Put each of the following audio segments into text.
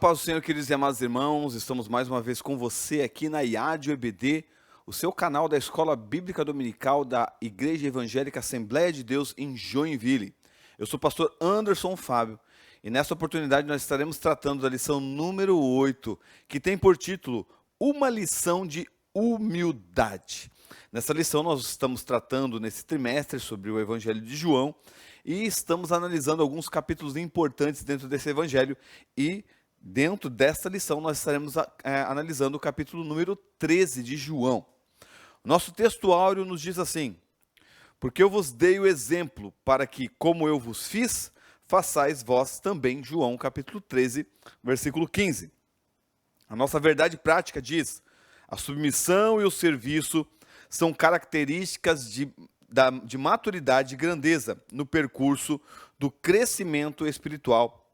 paz do Senhor, queridos e amados irmãos, estamos mais uma vez com você aqui na IAD EBD, o seu canal da Escola Bíblica Dominical da Igreja Evangélica Assembleia de Deus em Joinville. Eu sou o pastor Anderson Fábio e nessa oportunidade nós estaremos tratando da lição número 8, que tem por título Uma Lição de Humildade. Nessa lição nós estamos tratando nesse trimestre sobre o Evangelho de João e estamos analisando alguns capítulos importantes dentro desse Evangelho e dentro desta lição, nós estaremos analisando o capítulo número 13 de João. O nosso texto áureo nos diz assim: porque eu vos dei o exemplo para que, como eu vos fiz, façais vós também. João capítulo 13, versículo 15. A nossa verdade prática diz: a submissão e o serviço são características de maturidade e grandeza no percurso do crescimento espiritual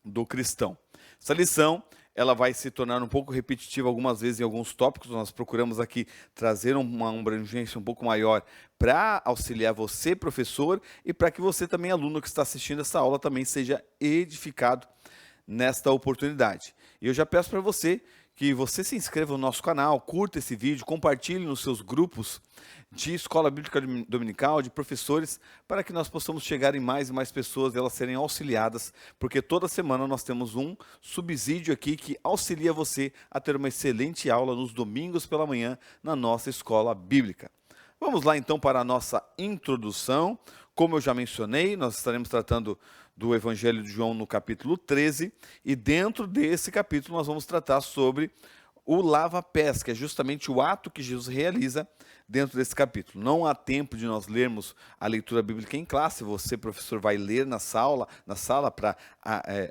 do cristão. Essa lição, ela vai se tornar um pouco repetitiva algumas vezes em alguns tópicos. Nós procuramos aqui trazer uma abrangência um pouco maior para auxiliar você, professor, e para que você também, aluno que está assistindo essa aula, também seja edificado nesta oportunidade. E eu já peço para você que você se inscreva no nosso canal, curta esse vídeo, compartilhe nos seus grupos de Escola Bíblica Dominical, de professores, para que nós possamos chegar em mais e mais pessoas e elas serem auxiliadas, porque toda semana nós temos um subsídio aqui que auxilia você a ter uma excelente aula nos domingos pela manhã na nossa Escola Bíblica. Vamos lá então para a nossa introdução. Como eu já mencionei, nós estaremos tratando do Evangelho de João no capítulo 13, e dentro desse capítulo nós vamos tratar sobre o lava-pés, que é justamente o ato que Jesus realiza dentro desse capítulo. Não há tempo de nós lermos a leitura bíblica em classe, você, professor, vai ler na sala para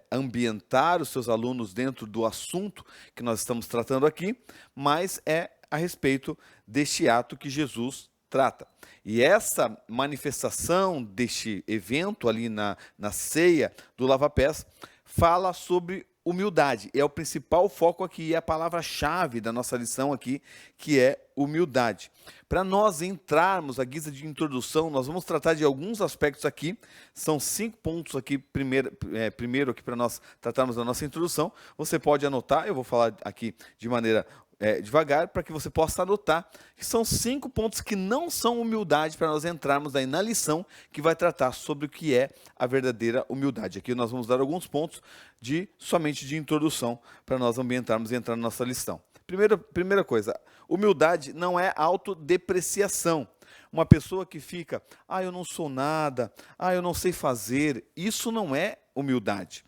ambientar os seus alunos dentro do assunto que nós estamos tratando aqui, mas é a respeito deste ato que Jesus trata. E essa manifestação deste evento ali na ceia do lava-pés fala sobre humildade. É o principal foco aqui, é a palavra-chave da nossa lição aqui, que é humildade. Para nós entrarmos à guisa de introdução, nós vamos tratar de alguns aspectos aqui. São 5 pontos aqui, primeiro aqui para nós tratarmos da nossa introdução. Você pode anotar, eu vou falar aqui de maneira devagar, para que você possa anotar, que são 5 pontos que não são humildade, para nós entrarmos aí na lição que vai tratar sobre o que é a verdadeira humildade. Aqui nós vamos dar alguns pontos somente de introdução, para nós ambientarmos e entrar na nossa lição. Primeira coisa, humildade não é autodepreciação. Uma pessoa que fica, eu não sou nada, eu não sei fazer, isso não é humildade.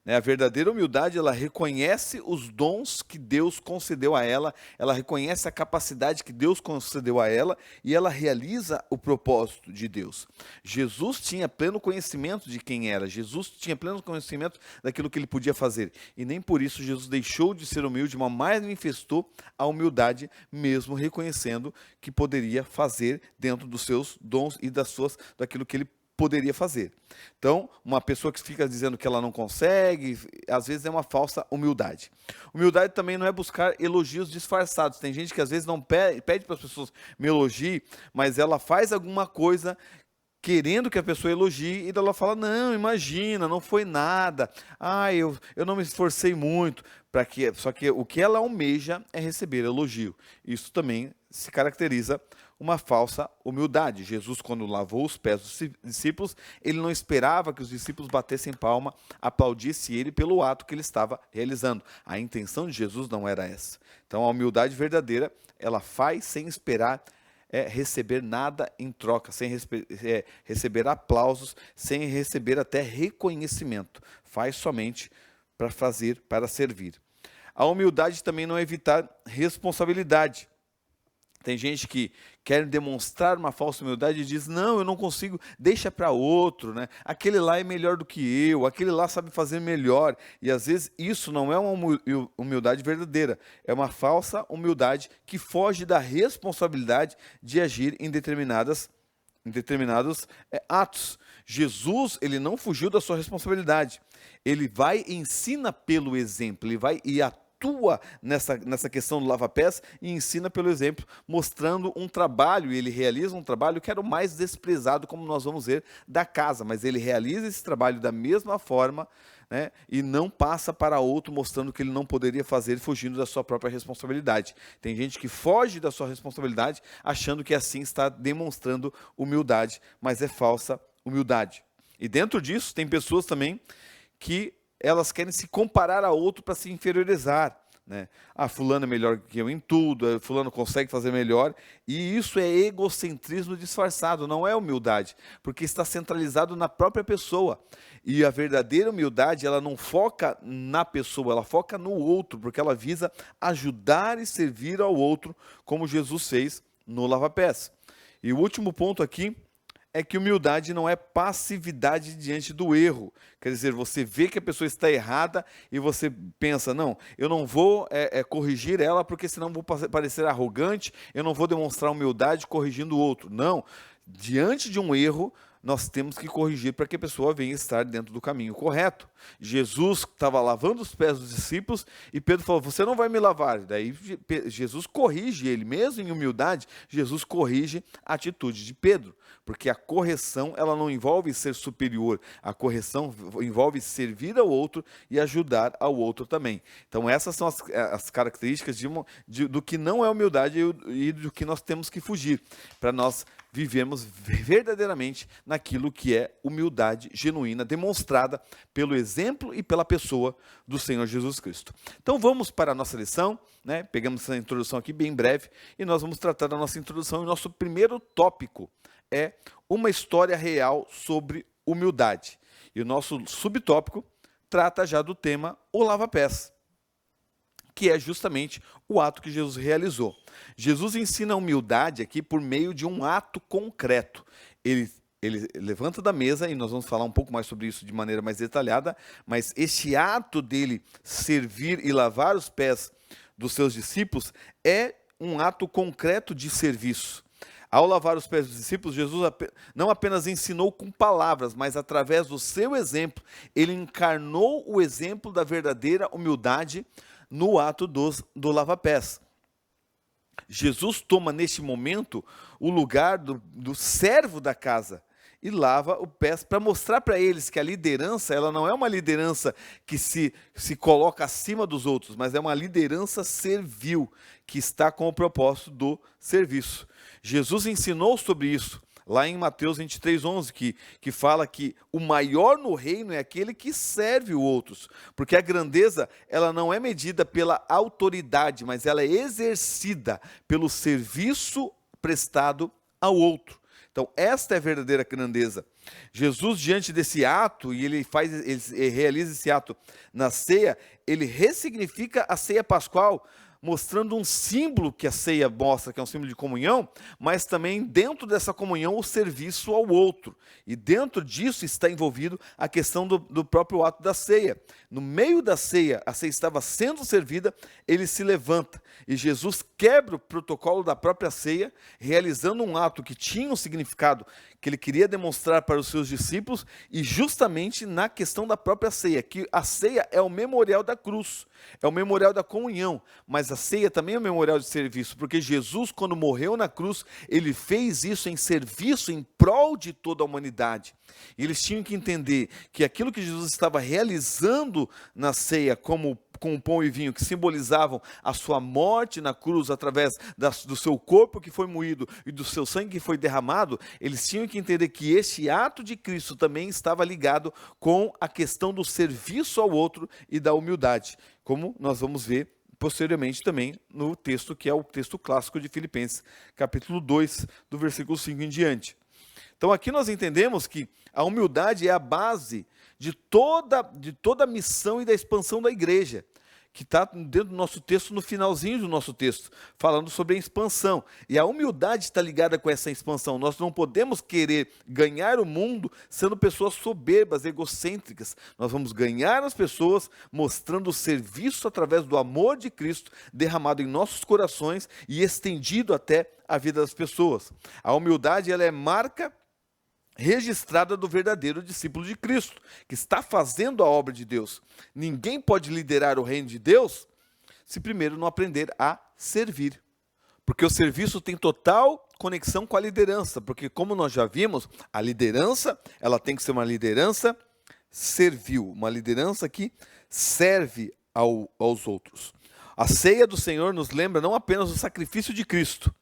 A verdadeira humildade, ela reconhece os dons que Deus concedeu a ela reconhece a capacidade que Deus concedeu a ela e ela realiza o propósito de Deus. Jesus tinha pleno conhecimento de quem era, Jesus tinha pleno conhecimento daquilo que ele podia fazer, e nem por isso Jesus deixou de ser humilde, mas manifestou a humildade, mesmo reconhecendo que poderia fazer dentro dos seus dons e daquilo que ele poderia fazer. Então, uma pessoa que fica dizendo que ela não consegue, às vezes é uma falsa humildade. Humildade também não é buscar elogios disfarçados. Tem gente que às vezes não pede para as pessoas me elogiem, mas ela faz alguma coisa querendo que a pessoa elogie, e ela fala, não, imagina, não foi nada, eu não me esforcei muito, só que o que ela almeja é receber elogio. Isso também se caracteriza uma falsa humildade. Jesus, quando lavou os pés dos discípulos, ele não esperava que os discípulos batessem palma, aplaudissem ele pelo ato que ele estava realizando. A intenção de Jesus não era essa. Então, a humildade verdadeira, ela faz sem esperar receber nada em troca, sem receber aplausos, sem receber até reconhecimento. Faz somente para fazer, para servir. A humildade também não é evitar responsabilidade. Tem gente que quer demonstrar uma falsa humildade e diz, não, eu não consigo, deixa para outro, né? Aquele lá é melhor do que eu, aquele lá sabe fazer melhor. E às vezes isso não é uma humildade verdadeira, é uma falsa humildade que foge da responsabilidade de agir em determinados atos. Jesus, ele não fugiu da sua responsabilidade. Ele vai e ensina pelo exemplo, ele vai e atua nessa questão do lava-pés e ensina pelo exemplo, mostrando um trabalho, e ele realiza um trabalho que era o mais desprezado, como nós vamos ver, da casa, mas ele realiza esse trabalho da mesma forma, né, e não passa para outro mostrando que ele não poderia fazer, fugindo da sua própria responsabilidade. Tem gente que foge da sua responsabilidade achando que assim está demonstrando humildade, mas é falsa humildade. E dentro disso tem pessoas também que elas querem se comparar a outro para se inferiorizar, né? Ah, fulano é melhor que eu em tudo, fulano consegue fazer melhor, e isso é egocentrismo disfarçado, não é humildade, porque está centralizado na própria pessoa. E a verdadeira humildade, ela não foca na pessoa, ela foca no outro, porque ela visa ajudar e servir ao outro, como Jesus fez no lava-pés. E o último ponto aqui é que humildade não é passividade diante do erro. Quer dizer, você vê que a pessoa está errada e você pensa, não, eu não vou corrigir ela porque senão vou parecer arrogante, eu não vou demonstrar humildade corrigindo o outro. Não, diante de um erro, nós temos que corrigir para que a pessoa venha estar dentro do caminho correto. Jesus estava lavando os pés dos discípulos e Pedro falou, você não vai me lavar. Daí Jesus corrige ele, mesmo em humildade, Jesus corrige a atitude de Pedro, porque a correção ela não envolve ser superior, a correção envolve servir ao outro e ajudar ao outro também. Então essas são as características do que não é humildade e do que nós temos que fugir, para nós vivemos verdadeiramente naquilo que é humildade genuína, demonstrada pelo exemplo e pela pessoa do Senhor Jesus Cristo. Então vamos para a nossa lição, né? Pegamos essa introdução aqui bem breve, e nós vamos tratar da nossa introdução, e o nosso primeiro tópico é uma história real sobre humildade. E o nosso subtópico trata já do tema o lava-pés, que é justamente o ato que Jesus realizou. Jesus ensina a humildade aqui por meio de um ato concreto. Ele levanta da mesa, e nós vamos falar um pouco mais sobre isso de maneira mais detalhada, mas este ato dele servir e lavar os pés dos seus discípulos é um ato concreto de serviço. Ao lavar os pés dos discípulos, Jesus não apenas ensinou com palavras, mas através do seu exemplo, ele encarnou o exemplo da verdadeira humildade no ato do lava-pés. Jesus toma neste momento o lugar do servo da casa e lava os pés para mostrar para eles que a liderança ela não é uma liderança que se coloca acima dos outros, mas é uma liderança servil, que está com o propósito do serviço. Jesus ensinou sobre isso lá em Mateus 23:11, que fala que o maior no reino é aquele que serve os outros, porque a grandeza ela não é medida pela autoridade, mas ela é exercida pelo serviço prestado ao outro. Então, esta é a verdadeira grandeza. Jesus, diante desse ato, e ele realiza esse ato na ceia, ele ressignifica a ceia pascual, mostrando um símbolo que a ceia mostra, que é um símbolo de comunhão, mas também dentro dessa comunhão o serviço ao outro. E dentro disso está envolvido a questão do próprio ato da ceia. No meio da ceia, a ceia estava sendo servida, ele se levanta e Jesus quebra o protocolo da própria ceia, realizando um ato que tinha um significado que ele queria demonstrar para os seus discípulos, e justamente na questão da própria ceia, que a ceia é o memorial da cruz, é o memorial da comunhão, mas a ceia também é o memorial de serviço, porque Jesus, quando morreu na cruz, ele fez isso em serviço, em prol de toda a humanidade. E eles tinham que entender que aquilo que Jesus estava realizando na ceia, com o pão e vinho, que simbolizavam a sua morte na cruz, através do seu corpo que foi moído e do seu sangue que foi derramado, eles tinham que entender que este ato de Cristo também estava ligado com a questão do serviço ao outro e da humildade, como nós vamos ver posteriormente também no texto que é o texto clássico de Filipenses, capítulo 2, do versículo 5 em diante. Então aqui nós entendemos que a humildade é a base de toda a missão e da expansão da igreja, que está dentro do nosso texto, no finalzinho do nosso texto, falando sobre a expansão. E a humildade está ligada com essa expansão. Nós não podemos querer ganhar o mundo sendo pessoas soberbas, egocêntricas. Nós vamos ganhar as pessoas mostrando o serviço através do amor de Cristo derramado em nossos corações e estendido até a vida das pessoas. A humildade ela é marca registrada do verdadeiro discípulo de Cristo, que está fazendo a obra de Deus. Ninguém pode liderar o reino de Deus se primeiro não aprender a servir. Porque o serviço tem total conexão com a liderança, porque como nós já vimos, a liderança, ela tem que ser uma liderança serviu, uma liderança que serve aos outros. A ceia do Senhor nos lembra não apenas o sacrifício de Cristo,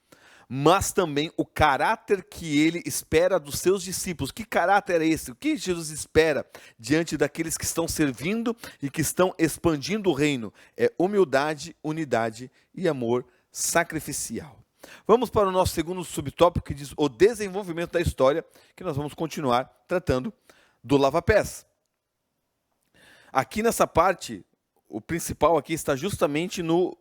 mas também o caráter que ele espera dos seus discípulos. Que caráter é esse? O que Jesus espera diante daqueles que estão servindo e que estão expandindo o reino? É humildade, unidade e amor sacrificial. Vamos para o nosso segundo subtópico, que diz o desenvolvimento da história, que nós vamos continuar tratando do lava-pés. Aqui nessa parte, o principal aqui está justamente no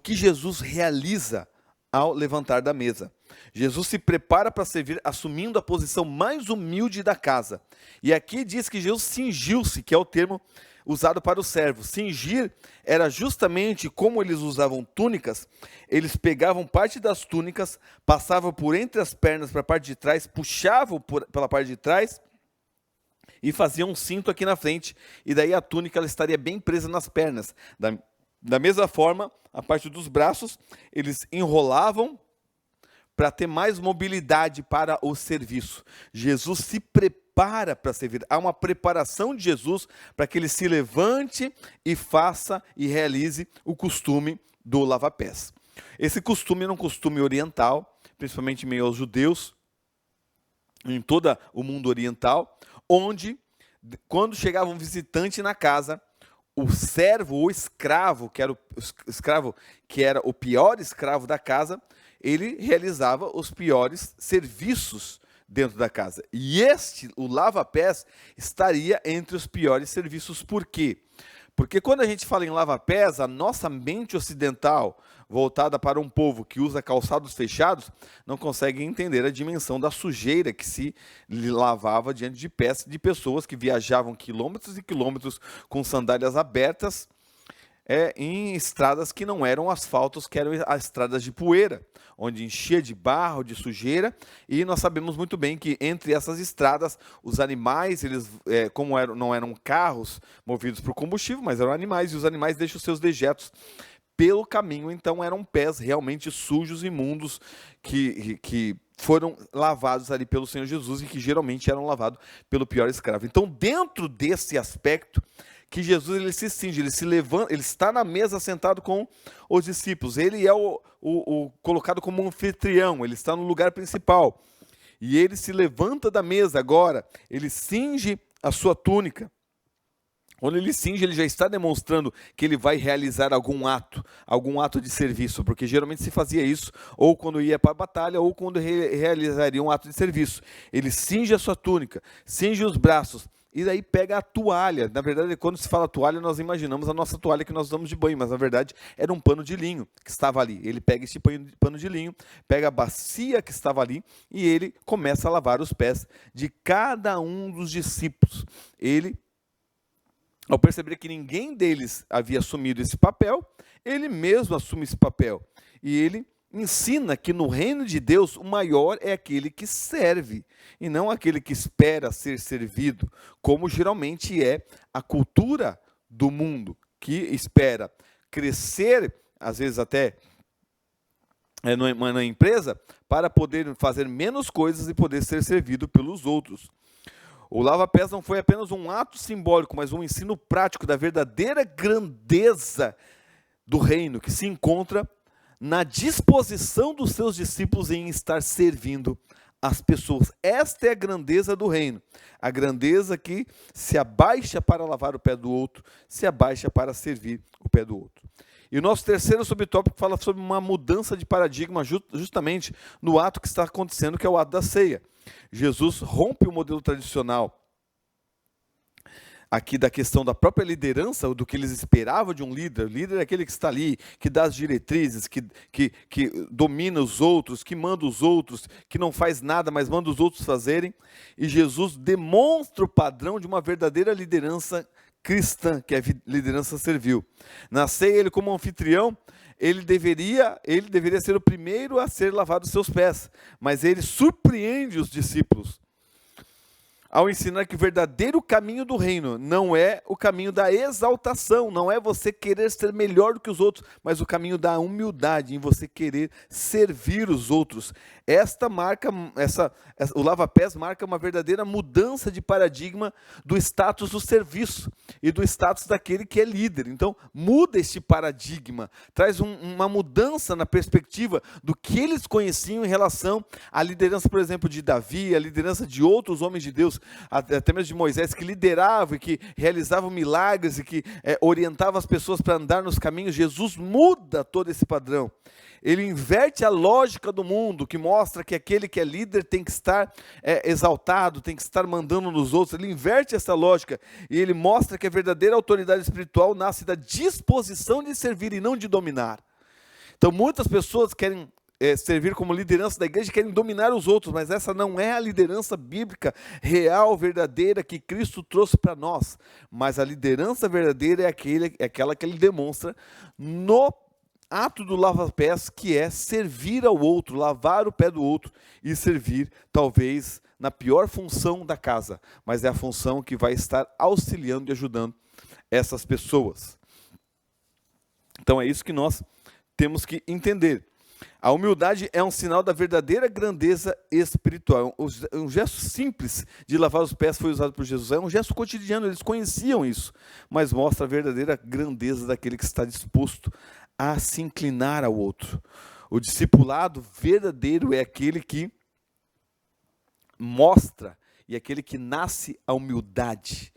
que Jesus realiza ao levantar da mesa. Jesus se prepara para servir, assumindo a posição mais humilde da casa. E aqui diz que Jesus cingiu-se, que é o termo usado para o servo. Cingir era justamente como eles usavam túnicas. Eles pegavam parte das túnicas, passavam por entre as pernas para a parte de trás, puxavam pela parte de trás e faziam um cinto aqui na frente. E daí a túnica ela estaria bem presa nas pernas. Da mesma forma, a parte dos braços, eles enrolavam para ter mais mobilidade para o serviço. Jesus se prepara para servir. Há uma preparação de Jesus para que ele se levante e faça e realize o costume do lava-pés. Esse costume era um costume oriental, principalmente em meio aos judeus, em todo o mundo oriental, onde, quando chegava um visitante na casa, o servo ou escravo, que era o pior escravo da casa, ele realizava os piores serviços dentro da casa. E o lava-pés, estaria entre os piores serviços. Por quê? Porque quando a gente fala em lava-pés, a nossa mente ocidental, voltada para um povo que usa calçados fechados, não consegue entender a dimensão da sujeira que se lavava diante de pés de pessoas que viajavam quilômetros e quilômetros com sandálias abertas em estradas que não eram asfaltos, que eram as estradas de poeira, onde enchia de barro, de sujeira, e nós sabemos muito bem que entre essas estradas, os animais, eles, não eram carros movidos por combustível, mas eram animais, e os animais deixam os seus dejetos pelo caminho, então eram pés realmente sujos, imundos, que foram lavados ali pelo Senhor Jesus, e que geralmente eram lavados pelo pior escravo. Então, dentro desse aspecto, que Jesus ele se cinge, ele se levanta, ele está na mesa sentado com os discípulos, ele é o colocado como um anfitrião, ele está no lugar principal, e ele se levanta da mesa agora, ele cinge a sua túnica. Quando ele cinge, ele já está demonstrando que ele vai realizar algum ato de serviço, porque geralmente se fazia isso ou quando ia para a batalha ou quando realizaria um ato de serviço. Ele cinge a sua túnica, cinge os braços, e daí pega a toalha. Na verdade, quando se fala toalha, nós imaginamos a nossa toalha que nós usamos de banho, mas na verdade era um pano de linho que estava ali. Ele pega esse pano de linho, pega a bacia que estava ali e ele começa a lavar os pés de cada um dos discípulos. Ele, ao perceber que ninguém deles havia assumido esse papel, ele mesmo assume esse papel. E ele ensina que no reino de Deus o maior é aquele que serve, e não aquele que espera ser servido, como geralmente é a cultura do mundo, que espera crescer, às vezes até na empresa, para poder fazer menos coisas e poder ser servido pelos outros. O lava-pés não foi apenas um ato simbólico, mas um ensino prático da verdadeira grandeza do reino, que se encontra na disposição dos seus discípulos em estar servindo as pessoas. Esta é a grandeza do reino, a grandeza que se abaixa para lavar o pé do outro, se abaixa para servir o pé do outro. E o nosso terceiro subtópico fala sobre uma mudança de paradigma justamente no ato que está acontecendo, que é o ato da ceia. Jesus rompe o modelo tradicional aqui da questão da própria liderança, do que eles esperavam de um líder. O líder é aquele que está ali, que dá as diretrizes, que domina os outros, que manda os outros, que não faz nada, mas manda os outros fazerem. E Jesus demonstra o padrão de uma verdadeira liderança cristã, que é a liderança servil. Na ceia, ele como anfitrião, ele deveria ser o primeiro a ser lavado os seus pés, mas ele surpreende os discípulos. ao ensinar que o verdadeiro caminho do reino não é o caminho da exaltação, não é você querer ser melhor do que os outros, mas o caminho da humildade, em você querer servir os outros. O lava-pés marca uma verdadeira mudança de paradigma do status do serviço e do status daquele que é líder. Então, muda este paradigma, traz uma mudança na perspectiva do que eles conheciam em relação à liderança, por exemplo, de Davi, a liderança de outros homens de Deus, até mesmo de Moisés, que lideravam e que realizavam milagres e que orientavam as pessoas para andar nos caminhos. Jesus muda todo esse padrão. Ele inverte a lógica do mundo, que mostra que aquele que é líder tem que estar exaltado, tem que estar mandando nos outros. Ele inverte essa lógica e ele mostra que a verdadeira autoridade espiritual nasce da disposição de servir e não de dominar. Então muitas pessoas querem servir como liderança da igreja, querem dominar os outros, mas essa não é a liderança bíblica real, verdadeira, que Cristo trouxe para nós. Mas a liderança verdadeira é aquela que ele demonstra no ato do lava-pés, que é servir ao outro, lavar o pé do outro e servir, talvez na pior função da casa, mas é a função que vai estar auxiliando e ajudando essas pessoas. Então é isso que nós temos que entender. A humildade é um sinal da verdadeira grandeza espiritual. Um gesto simples de lavar os pés foi usado por Jesus. É um gesto cotidiano, eles conheciam isso, mas mostra a verdadeira grandeza daquele que está disposto a se inclinar ao outro. O discipulado verdadeiro é aquele que mostra e aquele que nasce a humildade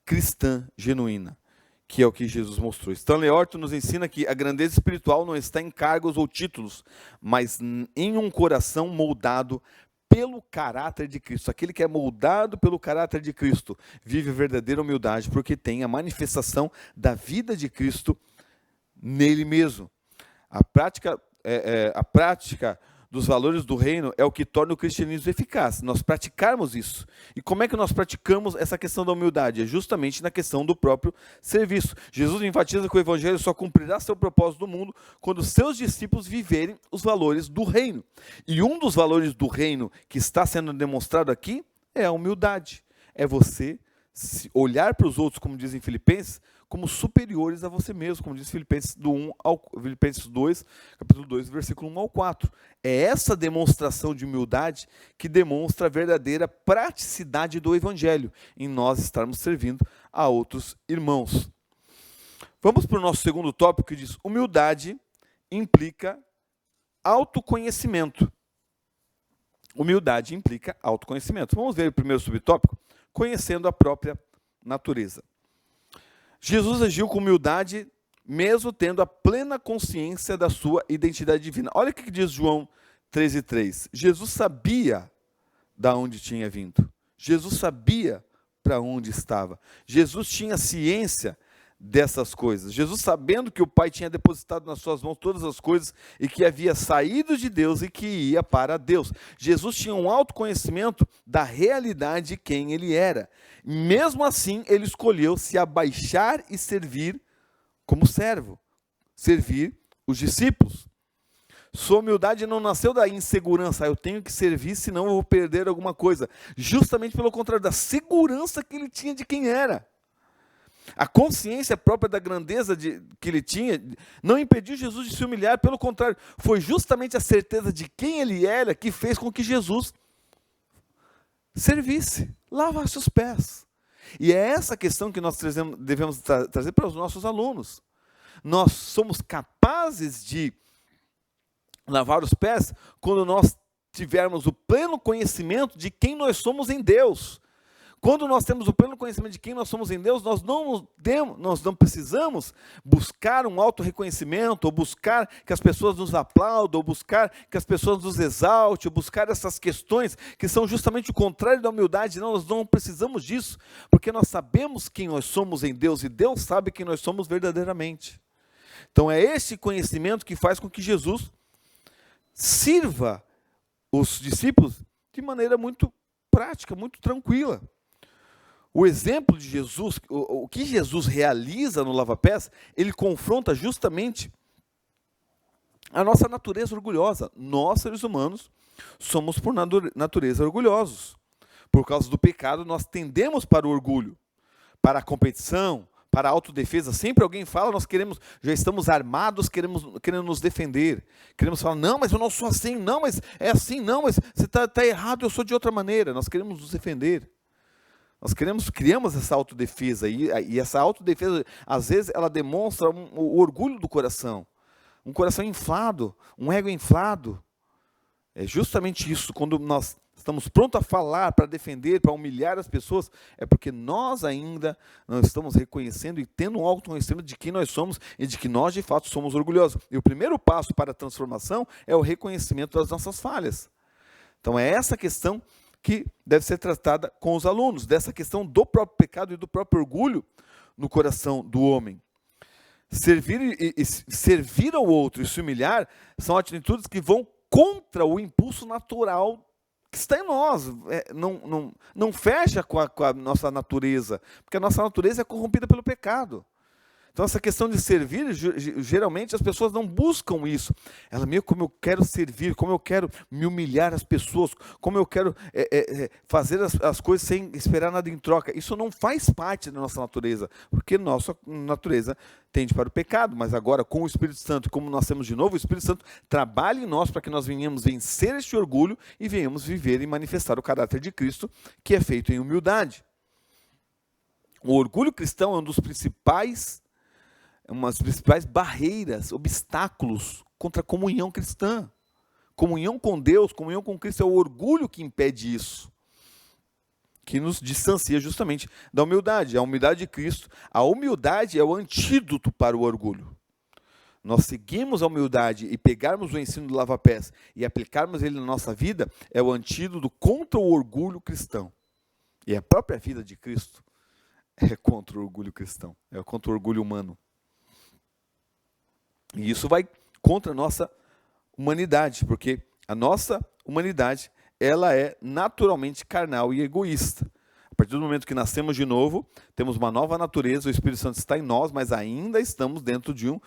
cristã genuína, que é o que Jesus mostrou. Stanley Orton nos ensina que a grandeza espiritual não está em cargos ou títulos, mas em um coração moldado pelo caráter de Cristo. Aquele que é moldado pelo caráter de Cristo vive a verdadeira humildade, porque tem a manifestação da vida de Cristo nele mesmo. A prática dos valores do reino é o que torna o cristianismo eficaz. Nós praticarmos isso. E como é que nós praticamos essa questão da humildade? É justamente na questão do próprio serviço. Jesus enfatiza que o evangelho só cumprirá seu propósito no mundo quando seus discípulos viverem os valores do reino. E um dos valores do reino que está sendo demonstrado aqui é a humildade. É você olhar para os outros, como dizem Filipenses, como superiores a você mesmo, como diz Filipenses 2, capítulo 2, versículo 1 ao 4. É essa demonstração de humildade que demonstra a verdadeira praticidade do evangelho, em nós estarmos servindo a outros irmãos. Vamos para o nosso segundo tópico, que diz: humildade implica autoconhecimento. Humildade implica autoconhecimento. Vamos ver o primeiro subtópico, conhecendo a própria natureza. Jesus agiu com humildade, mesmo tendo a plena consciência da sua identidade divina. Olha o que diz João 13:3. Jesus sabia de onde tinha vindo. Jesus sabia para onde estava. Jesus tinha ciência dessas coisas. Jesus, sabendo que o Pai tinha depositado nas suas mãos todas as coisas e que havia saído de Deus e que ia para Deus. Jesus tinha um autoconhecimento da realidade de quem ele era. Mesmo assim, ele escolheu se abaixar e servir como servo, servir os discípulos. Sua humildade não nasceu da insegurança: eu tenho que servir, senão eu vou perder alguma coisa. Justamente pelo contrário, da segurança que ele tinha de quem era. A consciência própria da grandeza que ele tinha não impediu Jesus de se humilhar, pelo contrário, foi justamente a certeza de quem ele era que fez com que Jesus servisse, lavasse os pés. E é essa questão que nós devemos trazer para os nossos alunos. Nós somos capazes de lavar os pés quando nós tivermos o pleno conhecimento de quem nós somos em Deus. Quando nós temos o pleno conhecimento de quem nós somos em Deus, nós não precisamos buscar um auto-reconhecimento, ou buscar que as pessoas nos aplaudam, ou buscar que as pessoas nos exaltem, ou buscar essas questões que são justamente o contrário da humildade. Não, nós não precisamos disso, porque nós sabemos quem nós somos em Deus, e Deus sabe quem nós somos verdadeiramente. Então é esse conhecimento que faz com que Jesus sirva os discípulos de maneira muito prática, muito tranquila. O exemplo de Jesus, o que Jesus realiza no lava-pés, ele confronta justamente a nossa natureza orgulhosa. Nós, seres humanos, somos por natureza orgulhosos. Por causa do pecado, nós tendemos para o orgulho, para a competição, para a autodefesa. Sempre alguém fala, nós já estamos armados, querendo nos defender. Queremos falar, não, mas eu não sou assim, não, mas é assim, não, mas você está errado, eu sou de outra maneira. Nós queremos nos defender. Criamos essa autodefesa, e essa autodefesa, às vezes, ela demonstra o orgulho do coração. Um coração inflado, um ego inflado. É justamente isso, quando nós estamos prontos a falar, para defender, para humilhar as pessoas, é porque nós ainda não estamos reconhecendo e tendo um autoconhecimento de quem nós somos e de que nós, de fato, somos orgulhosos. E o primeiro passo para a transformação é o reconhecimento das nossas falhas. Então é essa questão que deve ser tratada com os alunos, dessa questão do próprio pecado e do próprio orgulho no coração do homem. Servir ao outro e se humilhar são atitudes que vão contra o impulso natural que está em nós. Não fecha com a nossa natureza, porque a nossa natureza é corrompida pelo pecado. Então essa questão de servir, geralmente as pessoas não buscam isso. Como eu quero servir, como eu quero me humilhar às pessoas, como eu quero fazer as coisas sem esperar nada em troca. Isso não faz parte da nossa natureza, porque nossa natureza tende para o pecado. Mas agora, com o Espírito Santo, como nós temos de novo, o Espírito Santo trabalha em nós para que nós venhamos vencer este orgulho e venhamos viver e manifestar o caráter de Cristo, que é feito em humildade. O orgulho cristão é uma das principais barreiras, obstáculos contra a comunhão cristã. Comunhão com Deus, comunhão com Cristo, é o orgulho que impede isso, que nos distancia justamente da humildade. A humildade de Cristo, a humildade é o antídoto para o orgulho. Nós seguimos a humildade e pegarmos o ensino do lava-pés e aplicarmos ele na nossa vida, é o antídoto contra o orgulho cristão. E a própria vida de Cristo é contra o orgulho cristão, é contra o orgulho humano. E isso vai contra a nossa humanidade, porque a nossa humanidade, ela é naturalmente carnal e egoísta. A partir do momento que nascemos de novo, temos uma nova natureza, o Espírito Santo está em nós, mas ainda estamos dentro de um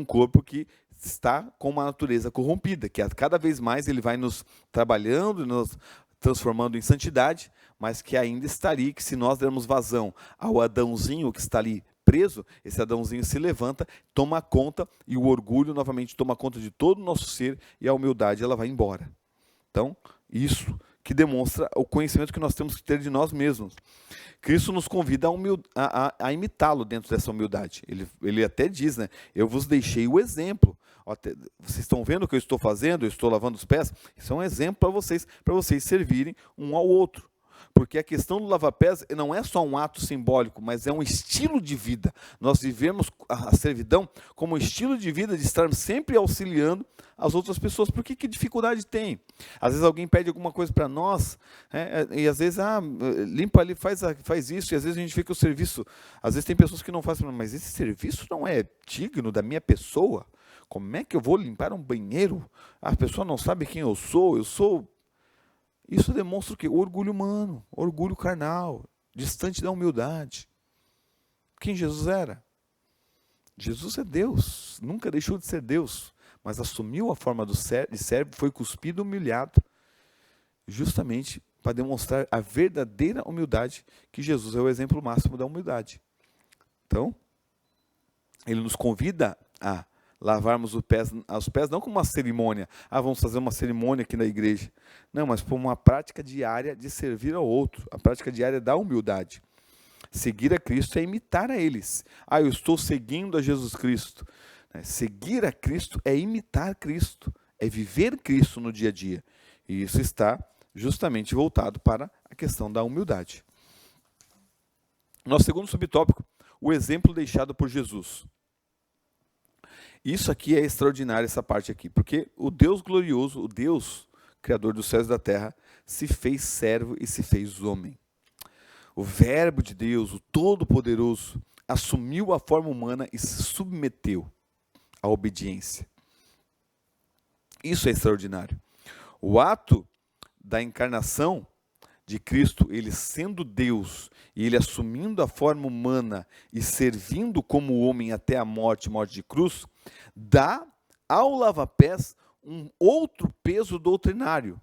corpo que está com uma natureza corrompida, que cada vez mais ele vai nos trabalhando, nos transformando em santidade, mas que ainda está ali, que se nós dermos vazão ao Adãozinho que está ali preso, esse Adãozinho se levanta, toma conta, e o orgulho novamente toma conta de todo o nosso ser, e a humildade ela vai embora. Então, isso que demonstra o conhecimento que nós temos que ter de nós mesmos. Cristo nos convida a imitá-lo dentro dessa humildade. Ele até diz, né? Eu vos deixei o exemplo. Vocês estão vendo o que eu estou fazendo? Eu estou lavando os pés? Isso é um exemplo para vocês servirem um ao outro. Porque a questão do lava-pés não é só um ato simbólico, mas é um estilo de vida. Nós vivemos a servidão como um estilo de vida, de estarmos sempre auxiliando as outras pessoas. Por que dificuldade tem? Às vezes alguém pede alguma coisa para nós, e às vezes, limpa ali, faz isso, e às vezes a gente fica o serviço. Às vezes tem pessoas que não fazem, mas esse serviço não é digno da minha pessoa. Como é que eu vou limpar um banheiro? A pessoa não sabe quem eu sou. Isso demonstra o quê? O orgulho humano, orgulho carnal, distante da humildade. Quem Jesus era? Jesus é Deus, nunca deixou de ser Deus, mas assumiu a forma de servo, foi cuspido e humilhado, justamente para demonstrar a verdadeira humildade, que Jesus é o exemplo máximo da humildade. Então, ele nos convida a lavarmos os pés não como uma cerimônia. Vamos fazer uma cerimônia aqui na igreja. Não, mas como uma prática diária de servir ao outro. A prática diária da humildade. Seguir a Cristo é imitar a eles. Eu estou seguindo a Jesus Cristo. Seguir a Cristo é imitar Cristo. É viver Cristo no dia a dia. E isso está justamente voltado para a questão da humildade. Nosso segundo subtópico, o exemplo deixado por Jesus. Isso aqui é extraordinário, essa parte aqui, porque o Deus glorioso, o Deus criador dos céus e da terra, se fez servo e se fez homem. O verbo de Deus, o Todo-Poderoso, assumiu a forma humana e se submeteu à obediência. Isso é extraordinário. O ato da encarnação de Cristo, ele sendo Deus, e ele assumindo a forma humana e servindo como homem até a morte de cruz, dá ao lava-pés um outro peso doutrinário.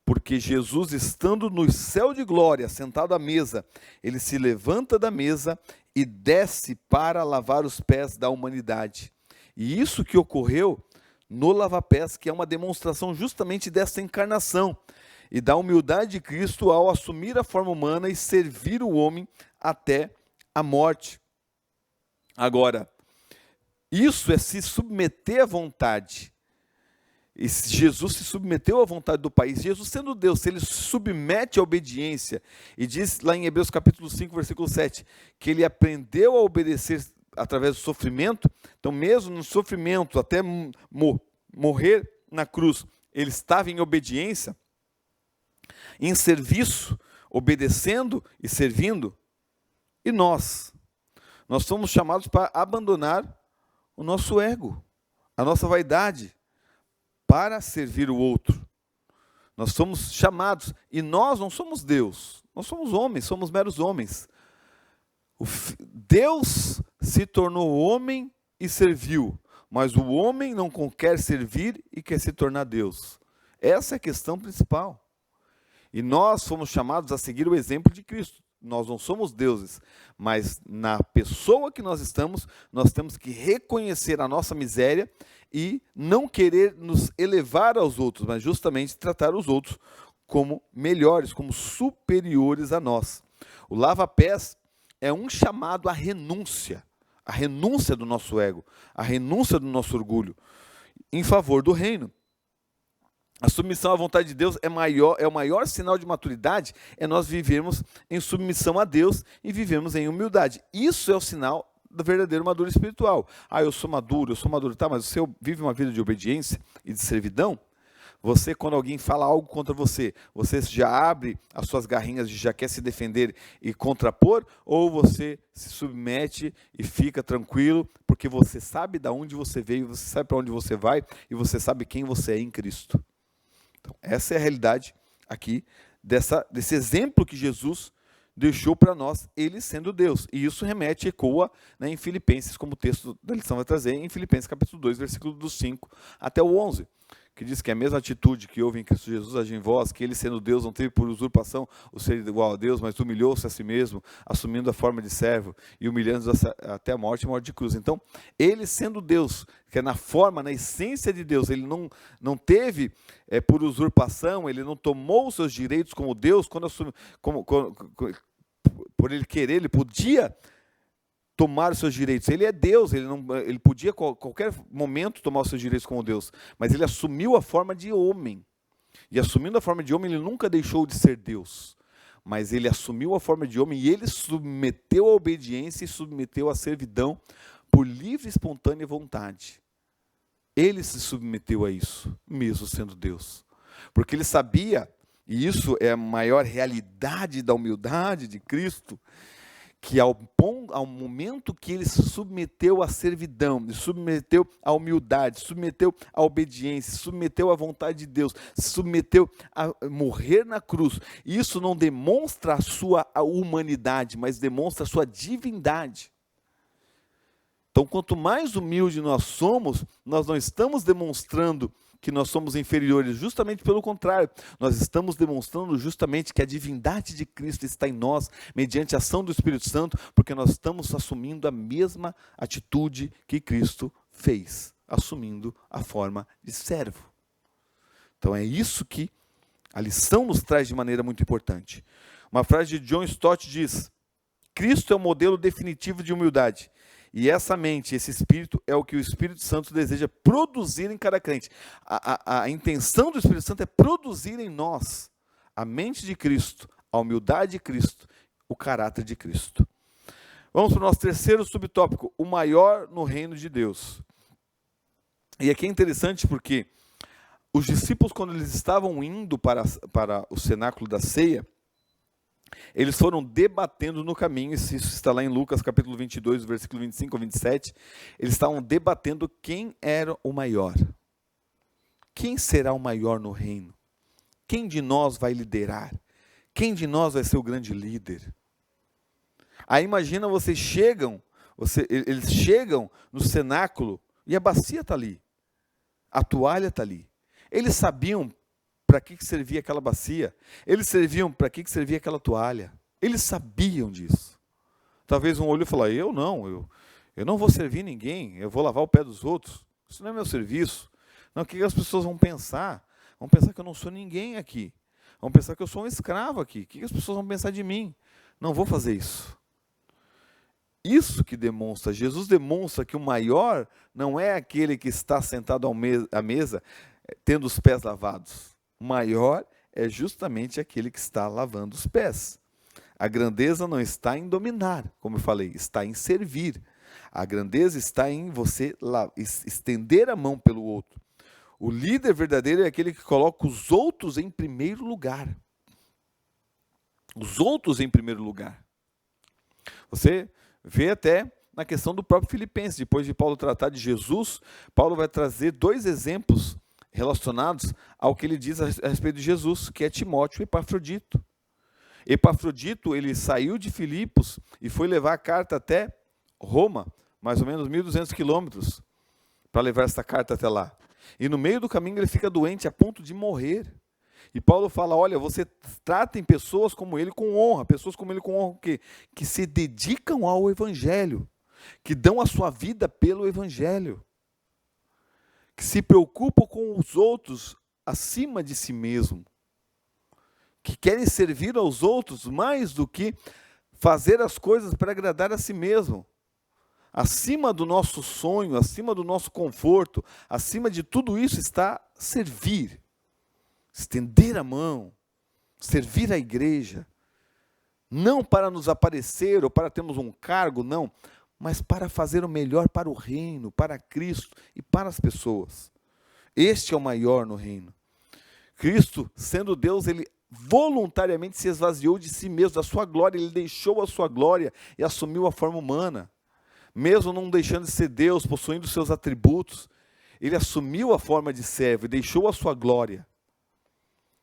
porque Jesus, estando no céu de glória, sentado à mesa, ele se levanta da mesa e desce para lavar os pés da humanidade. E isso que ocorreu no lava-pés, que é uma demonstração justamente dessa encarnação e da humildade de Cristo ao assumir a forma humana e servir o homem até a morte. Agora, isso é se submeter à vontade. E Jesus se submeteu à vontade do Pai. Jesus, sendo Deus, se ele se submete à obediência, e diz lá em Hebreus capítulo 5, versículo 7, que ele aprendeu a obedecer através do sofrimento, então mesmo no sofrimento, até morrer na cruz, ele estava em obediência, em serviço, obedecendo e servindo. E nós somos chamados para abandonar o nosso ego, a nossa vaidade, para servir o outro. Nós somos chamados, e nós não somos Deus, nós somos homens, somos meros homens. Deus se tornou homem e serviu, mas o homem não quer servir e quer se tornar Deus. Essa é a questão principal. E nós fomos chamados a seguir o exemplo de Cristo. Nós não somos deuses, mas na pessoa que nós estamos, nós temos que reconhecer a nossa miséria e não querer nos elevar aos outros, mas justamente tratar os outros como melhores, como superiores a nós. O lava-pés é um chamado à renúncia do nosso ego, a renúncia do nosso orgulho, em favor do reino. A submissão à vontade de Deus é o maior sinal de maturidade, é nós vivermos em submissão a Deus e vivemos em humildade. Isso é o sinal do verdadeiro maduro espiritual. Eu sou maduro, tá, mas você vive uma vida de obediência e de servidão? Você, quando alguém fala algo contra você, você já abre as suas garrinhas e já quer se defender e contrapor? Ou você se submete e fica tranquilo, porque você sabe de onde você veio, você sabe para onde você vai e você sabe quem você é em Cristo? Então, essa é a realidade aqui desse exemplo que Jesus deixou para nós, ele sendo Deus. E isso ecoa, né, em Filipenses, como o texto da lição vai trazer, em Filipenses capítulo 2, versículo do 5 até o 11, que diz que a mesma atitude que houve em Cristo Jesus age em vós, que ele sendo Deus não teve por usurpação o ser igual a Deus, mas humilhou-se a si mesmo, assumindo a forma de servo e humilhando-se até a morte e morte de cruz. Então, ele sendo Deus, que é na forma, na essência de Deus, ele não teve por usurpação, ele não tomou os seus direitos como Deus, por ele querer, ele podia tomar os seus direitos. Ele é Deus, ele podia a qualquer momento tomar os seus direitos como Deus, mas ele assumiu a forma de homem. E assumindo a forma de homem, ele nunca deixou de ser Deus. Mas ele assumiu a forma de homem e ele submeteu à obediência e submeteu à servidão por livre e espontânea vontade. Ele se submeteu a isso, mesmo sendo Deus. Porque ele sabia, e isso é a maior realidade da humildade de Cristo, que ao momento que ele se submeteu à servidão, se submeteu à humildade, se submeteu à obediência, se submeteu à vontade de Deus, se submeteu a morrer na cruz, isso não demonstra a sua humanidade, mas demonstra a sua divindade. Então, quanto mais humilde nós somos, nós não estamos demonstrando que nós somos inferiores, justamente pelo contrário, nós estamos demonstrando justamente que a divindade de Cristo está em nós, mediante a ação do Espírito Santo, porque nós estamos assumindo a mesma atitude que Cristo fez, assumindo a forma de servo. Então é isso que a lição nos traz de maneira muito importante. Uma frase de John Stott diz: Cristo é o modelo definitivo de humildade. E essa mente, esse espírito, é o que o Espírito Santo deseja produzir em cada crente. A intenção do Espírito Santo é produzir em nós a mente de Cristo, a humildade de Cristo, o caráter de Cristo. Vamos para o nosso terceiro subtópico, o maior no reino de Deus. E aqui é interessante porque os discípulos, quando eles estavam indo para o cenáculo da ceia, eles foram debatendo no caminho, isso está lá em Lucas capítulo 22, versículo 25 a 27, eles estavam debatendo quem era o maior. Quem será o maior no reino? Quem de nós vai liderar? Quem de nós vai ser o grande líder? Aí imagina, eles chegam no cenáculo e a bacia está ali, a toalha está ali. Eles sabiam para que servia aquela bacia. Eles serviam para que servia aquela toalha. Eles sabiam disso. Talvez um olho e falar, eu não vou servir ninguém, eu vou lavar o pé dos outros. Isso não é meu serviço. Não, o que as pessoas vão pensar? Vão pensar que eu não sou ninguém aqui. Vão pensar que eu sou um escravo aqui. O que as pessoas vão pensar de mim? Não vou fazer isso. Isso que demonstra, Jesus demonstra que o maior não é aquele que está sentado à mesa, tendo os pés lavados. O maior é justamente aquele que está lavando os pés. A grandeza não está em dominar, como eu falei, está em servir. A grandeza está em você estender a mão pelo outro. O líder verdadeiro é aquele que coloca os outros em primeiro lugar. Os outros em primeiro lugar. Você vê até na questão do próprio Filipenses, depois de Paulo tratar de Jesus, Paulo vai trazer 2 exemplos relacionados ao que ele diz a respeito de Jesus, que é Timóteo e Epafrodito. Epafrodito, ele saiu de Filipos e foi levar a carta até Roma, mais ou menos 1.200 quilômetros, para levar essa carta até lá. E no meio do caminho ele fica doente a ponto de morrer. E Paulo fala, olha, você tratem pessoas como ele com honra, pessoas como ele com honra, que se dedicam ao Evangelho, que dão a sua vida pelo Evangelho, que se preocupam com os outros acima de si mesmo, que querem servir aos outros mais do que fazer as coisas para agradar a si mesmo. Acima do nosso sonho, acima do nosso conforto, acima de tudo isso está servir. Estender a mão, servir a igreja, não para nos aparecer ou para termos um cargo, não, mas para fazer o melhor para o reino, para Cristo e para as pessoas. Este é o maior no reino. Cristo, sendo Deus, ele voluntariamente se esvaziou de si mesmo, da sua glória, ele deixou a sua glória e assumiu a forma humana. Mesmo não deixando de ser Deus, possuindo seus atributos, ele assumiu a forma de servo e deixou a sua glória.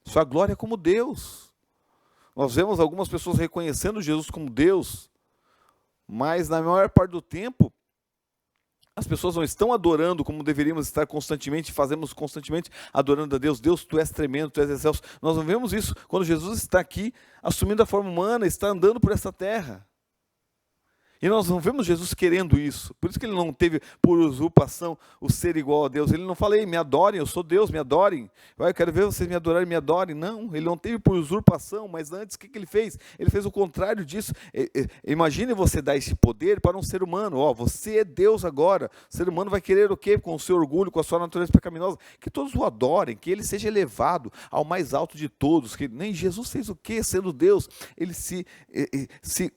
Sua glória como Deus. Nós vemos algumas pessoas reconhecendo Jesus como Deus, mas na maior parte do tempo, as pessoas não estão adorando como deveríamos estar constantemente, fazemos constantemente adorando a Deus. Deus, tu és tremendo, tu és excelso. Nós não vemos isso quando Jesus está aqui, assumindo a forma humana, está andando por essa terra. E nós não vemos Jesus querendo isso. Por isso que ele não teve por usurpação o ser igual a Deus. Ele não fala, ei, me adorem, eu sou Deus, me adorem. Eu quero ver vocês me adorarem, me adorem. Não, ele não teve por usurpação, mas antes o que ele fez? Ele fez o contrário disso. Imagine você dar esse poder para um ser humano. Ó, você é Deus agora. O ser humano vai querer o quê? Com o seu orgulho, com a sua natureza pecaminosa. Que todos o adorem, que ele seja elevado ao mais alto de todos. Que nem Jesus fez o quê? Sendo Deus, ele se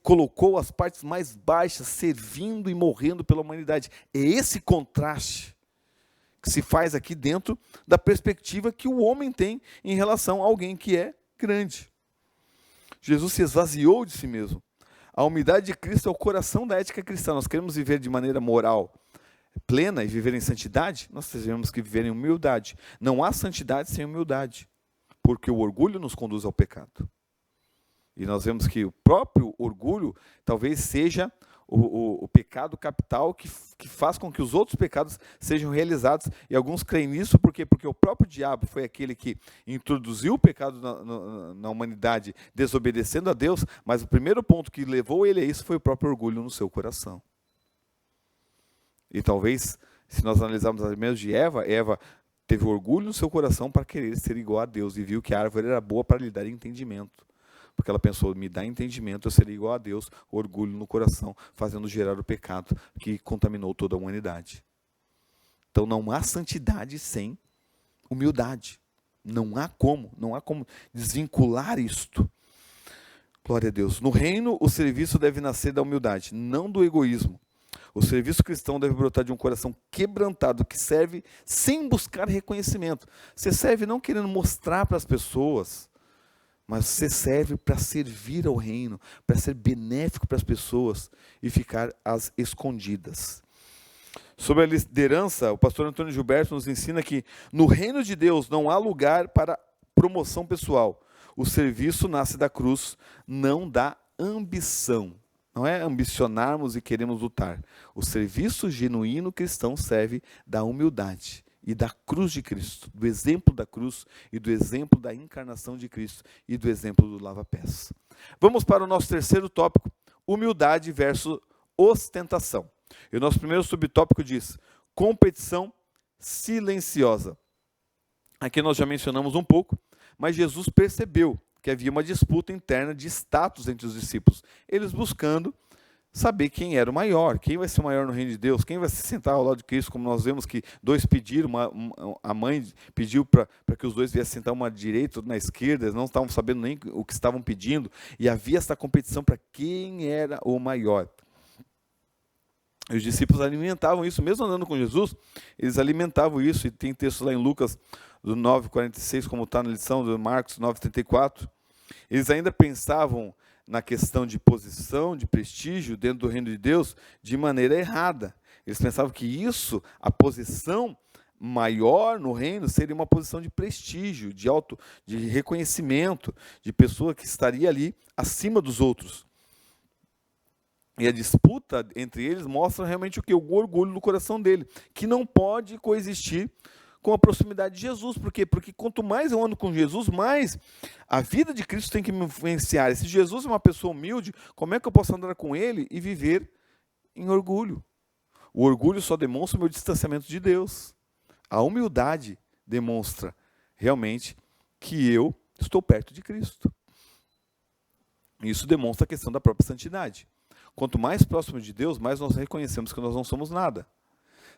colocou às partes mais baixas, servindo e morrendo pela humanidade. É esse contraste que se faz aqui dentro da perspectiva que o homem tem em relação a alguém que é grande. Jesus se esvaziou de si mesmo. A humildade de Cristo é o coração da ética cristã. Nós queremos viver de maneira moral plena e viver em santidade, nós temos que viver em humildade. Não há santidade sem humildade, porque o orgulho nos conduz ao pecado. E nós vemos que o próprio orgulho talvez seja o pecado capital que faz com que os outros pecados sejam realizados. E alguns creem nisso porque o próprio diabo foi aquele que introduziu o pecado na humanidade, desobedecendo a Deus, mas o primeiro ponto que levou ele a isso foi o próprio orgulho no seu coração. E talvez, se nós analisarmos as mesmas de Eva teve orgulho no seu coração para querer ser igual a Deus e viu que a árvore era boa para lhe dar entendimento. Porque ela pensou, me dá entendimento, eu serei igual a Deus, orgulho no coração, fazendo gerar o pecado que contaminou toda a humanidade. Então não há santidade sem humildade. Não há como desvincular isto. Glória a Deus. No reino, o serviço deve nascer da humildade, não do egoísmo. O serviço cristão deve brotar de um coração quebrantado, que serve sem buscar reconhecimento. Você serve não querendo mostrar para as pessoas, mas você serve para servir ao reino, para ser benéfico para as pessoas e ficar às escondidas. Sobre a liderança, o pastor Antônio Gilberto nos ensina que no reino de Deus não há lugar para promoção pessoal. O serviço nasce da cruz, não da ambição. Não é ambicionarmos e queremos lutar. O serviço genuíno cristão serve da humildade e da cruz de Cristo, do exemplo da cruz e do exemplo da encarnação de Cristo e do exemplo do lava-pés. Vamos para o nosso terceiro tópico, humildade versus ostentação. E o nosso primeiro subtópico diz, competição silenciosa. Aqui nós já mencionamos um pouco, mas Jesus percebeu que havia uma disputa interna de status entre os discípulos, eles buscando saber quem era o maior, quem vai ser o maior no reino de Deus, quem vai se sentar ao lado de Cristo, como nós vemos que dois pediram, a mãe pediu para que os dois viessem sentar uma à direita, outra na esquerda, eles não estavam sabendo nem o que estavam pedindo, e havia essa competição para quem era o maior. E os discípulos alimentavam isso, mesmo andando com Jesus, eles alimentavam isso, e tem texto lá em Lucas, do 9,46, como está na lição, do Marcos 9,34, eles ainda pensavam na questão de posição, de prestígio dentro do reino de Deus, de maneira errada. Eles pensavam que isso, a posição maior no reino, seria uma posição de prestígio, de reconhecimento, de pessoa que estaria ali acima dos outros. E a disputa entre eles mostra realmente o que? O orgulho do coração dele, que não pode coexistir com a proximidade de Jesus. Por quê? Porque quanto mais eu ando com Jesus, mais a vida de Cristo tem que me influenciar. E se Jesus é uma pessoa humilde, como é que eu posso andar com ele e viver em orgulho? O orgulho só demonstra o meu distanciamento de Deus. A humildade demonstra realmente que eu estou perto de Cristo. Isso demonstra a questão da própria santidade. Quanto mais próximo de Deus, mais nós reconhecemos que nós não somos nada.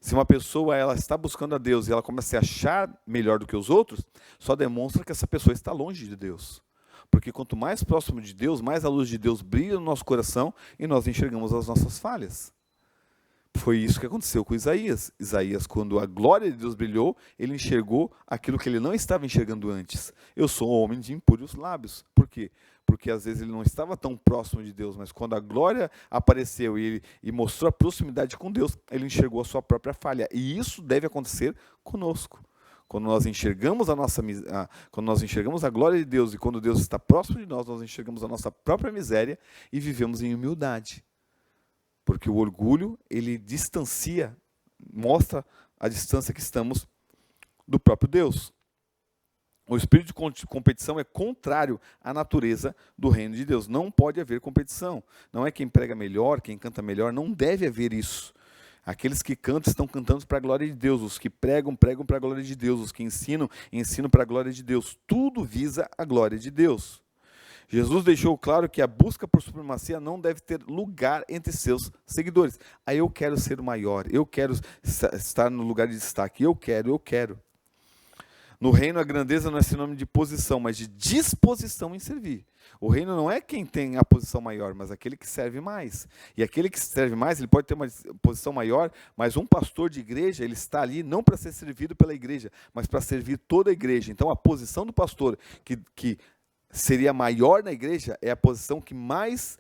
Se uma pessoa ela está buscando a Deus e ela começa a se achar melhor do que os outros, só demonstra que essa pessoa está longe de Deus. Porque quanto mais próximo de Deus, mais a luz de Deus brilha no nosso coração e nós enxergamos as nossas falhas. Foi isso que aconteceu com Isaías. Isaías, quando a glória de Deus brilhou, ele enxergou aquilo que ele não estava enxergando antes. Eu sou um homem de impuros lábios. Por quê? Porque às vezes ele não estava tão próximo de Deus, mas quando a glória apareceu e mostrou a proximidade com Deus, ele enxergou a sua própria falha. E isso deve acontecer conosco. Quando nós enxergamos quando nós enxergamos a glória de Deus e quando Deus está próximo de nós, nós enxergamos a nossa própria miséria e vivemos em humildade. Porque o orgulho, ele distancia, mostra a distância que estamos do próprio Deus. O espírito de competição é contrário à natureza do reino de Deus. Não pode haver competição. Não é quem prega melhor, quem canta melhor, não deve haver isso. Aqueles que cantam estão cantando para a glória de Deus. Os que pregam, pregam para a glória de Deus. Os que ensinam, ensinam para a glória de Deus. Tudo visa a glória de Deus. Jesus deixou claro que a busca por supremacia não deve ter lugar entre seus seguidores. Aí eu quero ser o maior, eu quero estar no lugar de destaque, eu quero. No reino, a grandeza não é sinônimo de posição, mas de disposição em servir. O reino não é quem tem a posição maior, mas aquele que serve mais. E aquele que serve mais, ele pode ter uma posição maior, mas um pastor de igreja, ele está ali não para ser servido pela igreja, mas para servir toda a igreja. Então, a posição do pastor que seria maior na igreja é a posição que mais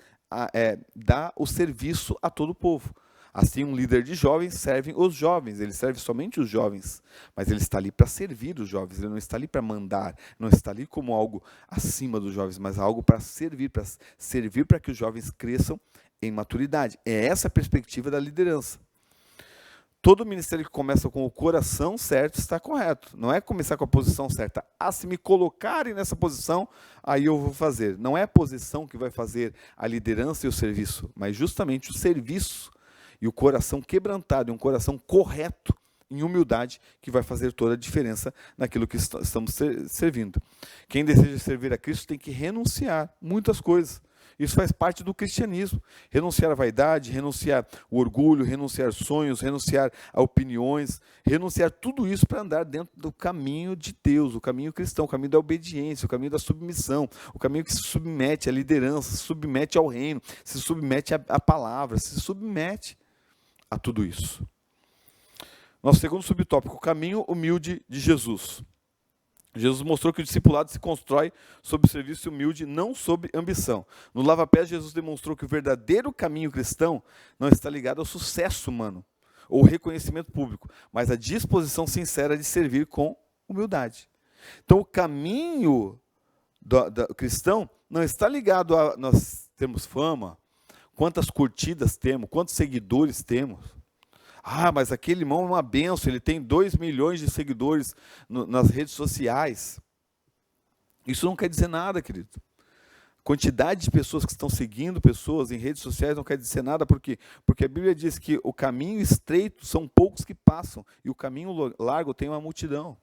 dá o serviço a todo o povo. Assim, um líder de jovens serve os jovens, ele serve somente os jovens, mas ele está ali para servir os jovens, ele não está ali para mandar, não está ali como algo acima dos jovens, mas algo para servir para que os jovens cresçam em maturidade. É essa a perspectiva da liderança. Todo ministério que começa com o coração certo está correto. Não é começar com a posição certa. Se me colocarem nessa posição, aí eu vou fazer. Não é a posição que vai fazer a liderança e o serviço, mas justamente o serviço e o coração quebrantado, e um coração correto, em humildade, que vai fazer toda a diferença naquilo que estamos servindo. Quem deseja servir a Cristo tem que renunciar muitas coisas. Isso faz parte do cristianismo. Renunciar à vaidade, renunciar ao orgulho, renunciar sonhos, renunciar a opiniões, renunciar tudo isso para andar dentro do caminho de Deus, o caminho cristão, o caminho da obediência, o caminho da submissão, o caminho que se submete à liderança, se submete ao reino, se submete à palavra, se submete a tudo isso. Nosso segundo subtópico, o caminho humilde de Jesus. Jesus mostrou que o discipulado se constrói sob serviço humilde, não sob ambição. No lava-pés, Jesus demonstrou que o verdadeiro caminho cristão não está ligado ao sucesso humano ou reconhecimento público, mas à disposição sincera de servir com humildade. Então, o caminho do cristão não está ligado a nós termos fama, quantas curtidas temos, quantos seguidores temos. Ah, mas aquele irmão é uma bênção, ele tem 2 milhões de seguidores nas redes sociais. Isso não quer dizer nada, querido. Quantidade de pessoas que estão seguindo pessoas em redes sociais não quer dizer nada, porque a Bíblia diz que o caminho estreito são poucos que passam, e o caminho largo tem uma multidão.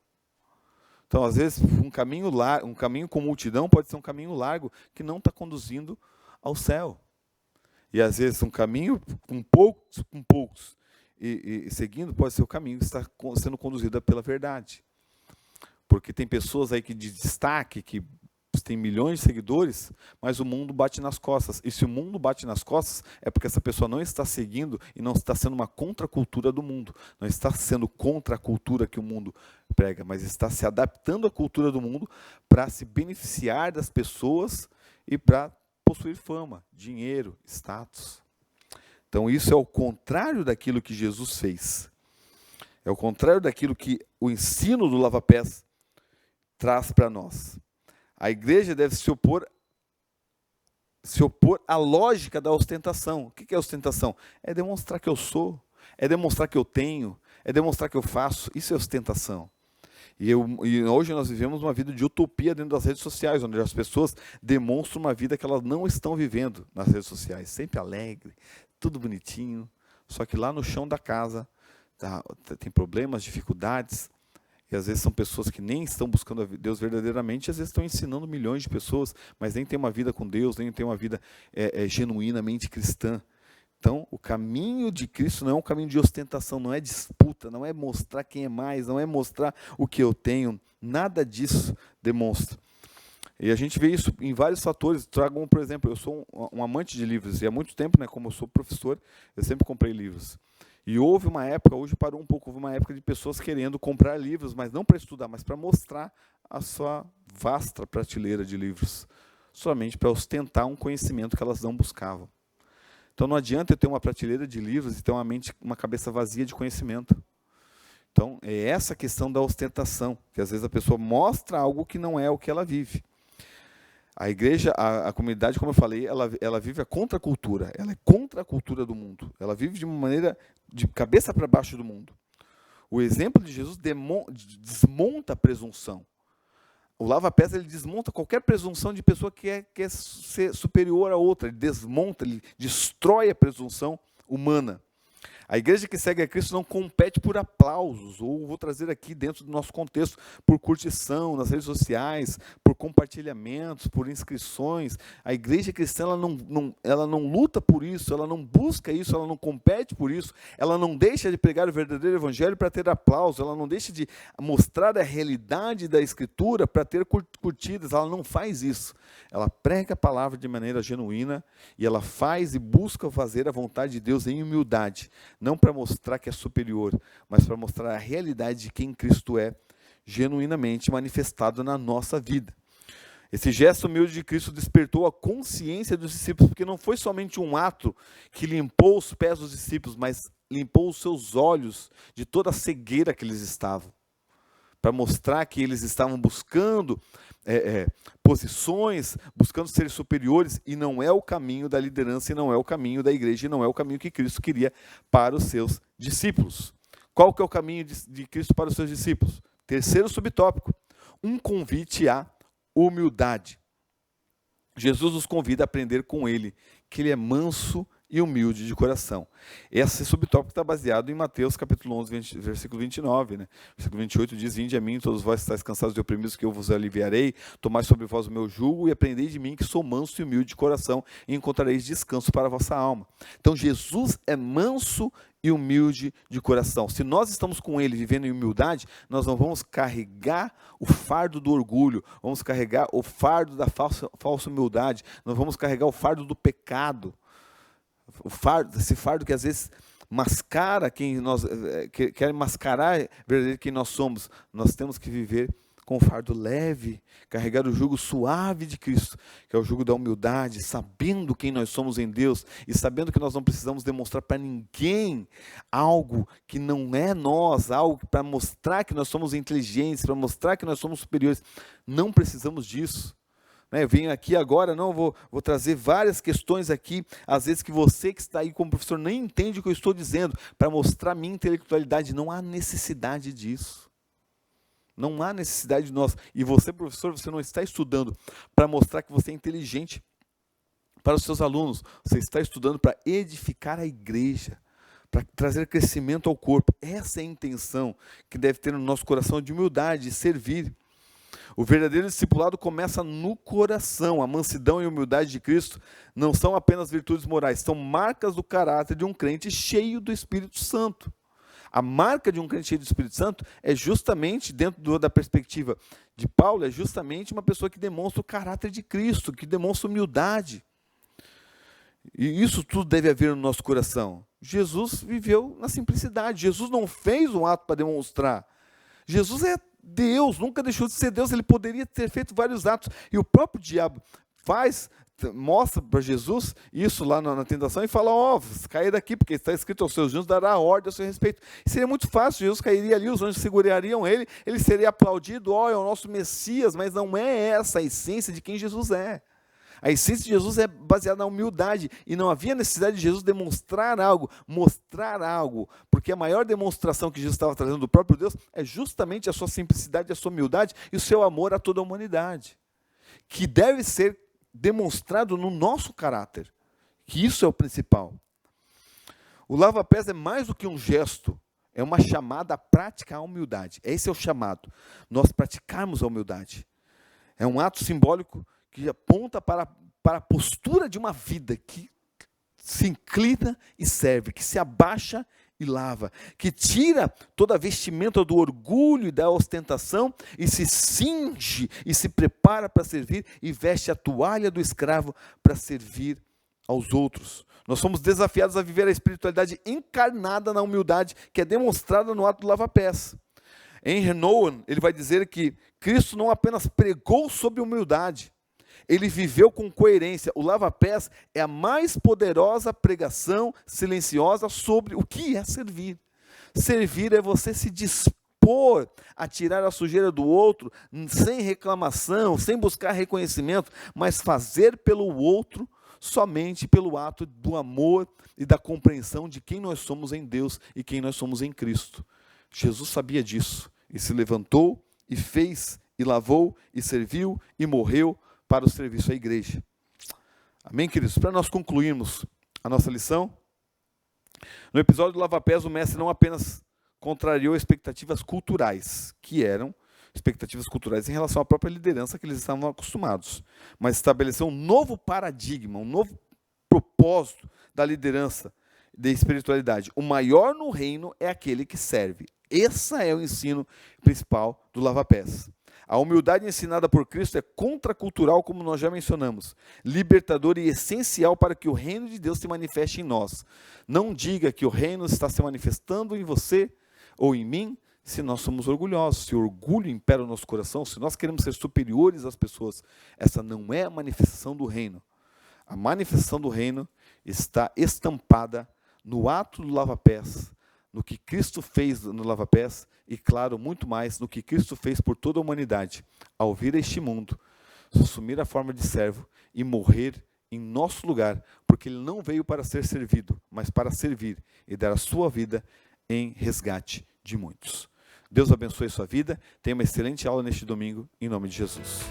Então, às vezes, um caminho com multidão pode ser um caminho largo que não está conduzindo ao céu. E às vezes um caminho com poucos e seguindo pode ser o caminho que está sendo conduzido pela verdade. Porque tem pessoas aí que de destaque, que tem milhões de seguidores, mas o mundo bate nas costas. E se o mundo bate nas costas, é porque essa pessoa não está seguindo e não está sendo uma contracultura do mundo. Não está sendo contra a cultura que o mundo prega, mas está se adaptando à cultura do mundo para se beneficiar das pessoas e para possuir fama, dinheiro, status. Então isso é o contrário daquilo que Jesus fez. É o contrário daquilo que o ensino do lava-pés traz para nós. A igreja deve se opor à lógica da ostentação. O que é ostentação? É demonstrar que eu sou, é demonstrar que eu tenho, é demonstrar que eu faço. Isso é ostentação. E hoje nós vivemos uma vida de utopia dentro das redes sociais, onde as pessoas demonstram uma vida que elas não estão vivendo nas redes sociais. Sempre alegre, tudo bonitinho, só que lá no chão da casa tem problemas, dificuldades. E às vezes são pessoas que nem estão buscando a Deus verdadeiramente, e às vezes estão ensinando milhões de pessoas, mas nem tem uma vida com Deus, nem tem uma vida genuinamente cristã. Então, o caminho de Cristo não é um caminho de ostentação, não é disputa, não é mostrar quem é mais, não é mostrar o que eu tenho, nada disso demonstra. E a gente vê isso em vários fatores. Trago por exemplo, eu sou um amante de livros, e há muito tempo, como eu sou professor, eu sempre comprei livros. E houve uma época, hoje parou um pouco, houve uma época de pessoas querendo comprar livros, mas não para estudar, mas para mostrar a sua vasta prateleira de livros, somente para ostentar um conhecimento que elas não buscavam. Então não adianta eu ter uma prateleira de livros e ter uma cabeça vazia de conhecimento. Então é essa questão da ostentação, que às vezes a pessoa mostra algo que não é o que ela vive. A igreja, a comunidade, como eu falei, ela vive a contracultura, ela é contra a cultura do mundo, ela vive de uma maneira de cabeça para baixo do mundo. O exemplo de Jesus desmonta a presunção. O lava-pés, ele desmonta qualquer presunção de pessoa que quer ser superior a outra, ele desmonta, ele destrói a presunção humana. A igreja que segue a Cristo não compete por aplausos, ou vou trazer aqui dentro do nosso contexto, por curtição nas redes sociais, por compartilhamentos, por inscrições. A igreja cristã ela não luta por isso, ela não busca isso, ela não compete por isso, ela não deixa de pregar o verdadeiro evangelho para ter aplausos, ela não deixa de mostrar a realidade da Escritura para ter curtidas, ela não faz isso. Ela prega a palavra de maneira genuína e ela faz e busca fazer a vontade de Deus em humildade. Não para mostrar que é superior, mas para mostrar a realidade de quem Cristo é, genuinamente manifestado na nossa vida. Esse gesto humilde de Cristo despertou a consciência dos discípulos, porque não foi somente um ato que limpou os pés dos discípulos, mas limpou os seus olhos de toda a cegueira que eles estavam. Para mostrar que eles estavam buscando posições, buscando ser superiores, e não é o caminho da liderança, e não é o caminho da igreja, e não é o caminho que Cristo queria para os seus discípulos. Qual que é o caminho de Cristo para os seus discípulos? Terceiro subtópico, um convite à humildade. Jesus nos convida a aprender com ele, que ele é manso e humilde de coração. Esse subtópico está baseado em Mateus capítulo 11, versículo 29. Versículo 28 diz: Vinde a mim, todos vós estáis cansados e oprimidos, que eu vos aliviarei. Tomai sobre vós o meu jugo e aprendei de mim, que sou manso e humilde de coração, e encontrareis descanso para a vossa alma. Então Jesus é manso e humilde de coração. Se nós estamos com ele vivendo em humildade, nós não vamos carregar o fardo do orgulho, vamos carregar o fardo da falsa humildade, nós vamos carregar o fardo do pecado. Esse fardo que às vezes mascara quem nós quer mascarar verdadeiramente quem nós somos. Nós temos que viver com o fardo leve, carregar o jugo suave de Cristo, que é o jugo da humildade, sabendo quem nós somos em Deus e sabendo que nós não precisamos demonstrar para ninguém algo que não é nós, algo para mostrar que nós somos inteligentes, para mostrar que nós somos superiores. Não precisamos disso. Eu venho aqui agora, não vou trazer várias questões aqui, às vezes que você que está aí como professor nem entende o que eu estou dizendo, para mostrar minha intelectualidade. Não há necessidade disso. Não há necessidade de nós. E você, professor, você não está estudando para mostrar que você é inteligente para os seus alunos. Você está estudando para edificar a igreja, para trazer crescimento ao corpo. Essa é a intenção que deve ter no nosso coração, de humildade, de servir. O verdadeiro discipulado começa no coração. A mansidão e a humildade de Cristo não são apenas virtudes morais, são marcas do caráter de um crente cheio do Espírito Santo. A marca de um crente cheio do Espírito Santo é justamente, dentro da perspectiva de Paulo, é justamente uma pessoa que demonstra o caráter de Cristo, que demonstra humildade. E isso tudo deve haver no nosso coração. Jesus viveu na simplicidade. Jesus não fez um ato para demonstrar. Jesus é Deus, nunca deixou de ser Deus. Ele poderia ter feito vários atos. E o próprio diabo mostra para Jesus isso lá na tentação e fala: caia daqui, porque está escrito: aos seus anjos dará ordem a seu respeito. E seria muito fácil, Jesus cairia ali, os anjos segurariam ele seria aplaudido: é o nosso Messias. Mas não é essa a essência de quem Jesus é. A essência de Jesus é baseada na humildade, e não havia necessidade de Jesus demonstrar algo, mostrar algo, porque a maior demonstração que Jesus estava trazendo do próprio Deus é justamente a sua simplicidade, a sua humildade e o seu amor a toda a humanidade, que deve ser demonstrado no nosso caráter, que isso é o principal. O lava-pés é mais do que um gesto, é uma chamada à prática à humildade. Esse é o chamado, nós praticarmos a humildade. É um ato simbólico que aponta para a postura de uma vida que se inclina e serve, que se abaixa e lava, que tira toda a vestimenta do orgulho e da ostentação e se cinge e se prepara para servir e veste a toalha do escravo para servir aos outros. Nós somos desafiados a viver a espiritualidade encarnada na humildade, que é demonstrada no ato do lava-pés. Henry Nouwen, ele vai dizer que Cristo não apenas pregou sobre humildade, ele viveu com coerência. O lava-pés é a mais poderosa pregação silenciosa sobre o que é servir. Servir é você se dispor a tirar a sujeira do outro, sem reclamação, sem buscar reconhecimento, mas fazer pelo outro somente pelo ato do amor e da compreensão de quem nós somos em Deus e quem nós somos em Cristo. Jesus sabia disso e se levantou e fez e lavou e serviu e morreu para o serviço à igreja. Amém, queridos? Para nós concluirmos a nossa lição, no episódio do lava-pés, o mestre não apenas contrariou expectativas culturais, que eram expectativas culturais em relação à própria liderança que eles estavam acostumados, mas estabeleceu um novo paradigma, um novo propósito da liderança, da espiritualidade. O maior no reino é aquele que serve. Esse é o ensino principal do lava-pés. A humildade ensinada por Cristo é contracultural, como nós já mencionamos, libertadora e essencial para que o reino de Deus se manifeste em nós. Não diga que o reino está se manifestando em você ou em mim, se nós somos orgulhosos, se o orgulho impera o nosso coração, se nós queremos ser superiores às pessoas. Essa não é a manifestação do reino. A manifestação do reino está estampada no ato do lava-pés, no que Cristo fez no lava-pés e, claro, muito mais no que Cristo fez por toda a humanidade, ao vir a este mundo, assumir a forma de servo e morrer em nosso lugar, porque Ele não veio para ser servido, mas para servir e dar a sua vida em resgate de muitos. Deus abençoe a sua vida, tenha uma excelente aula neste domingo, em nome de Jesus.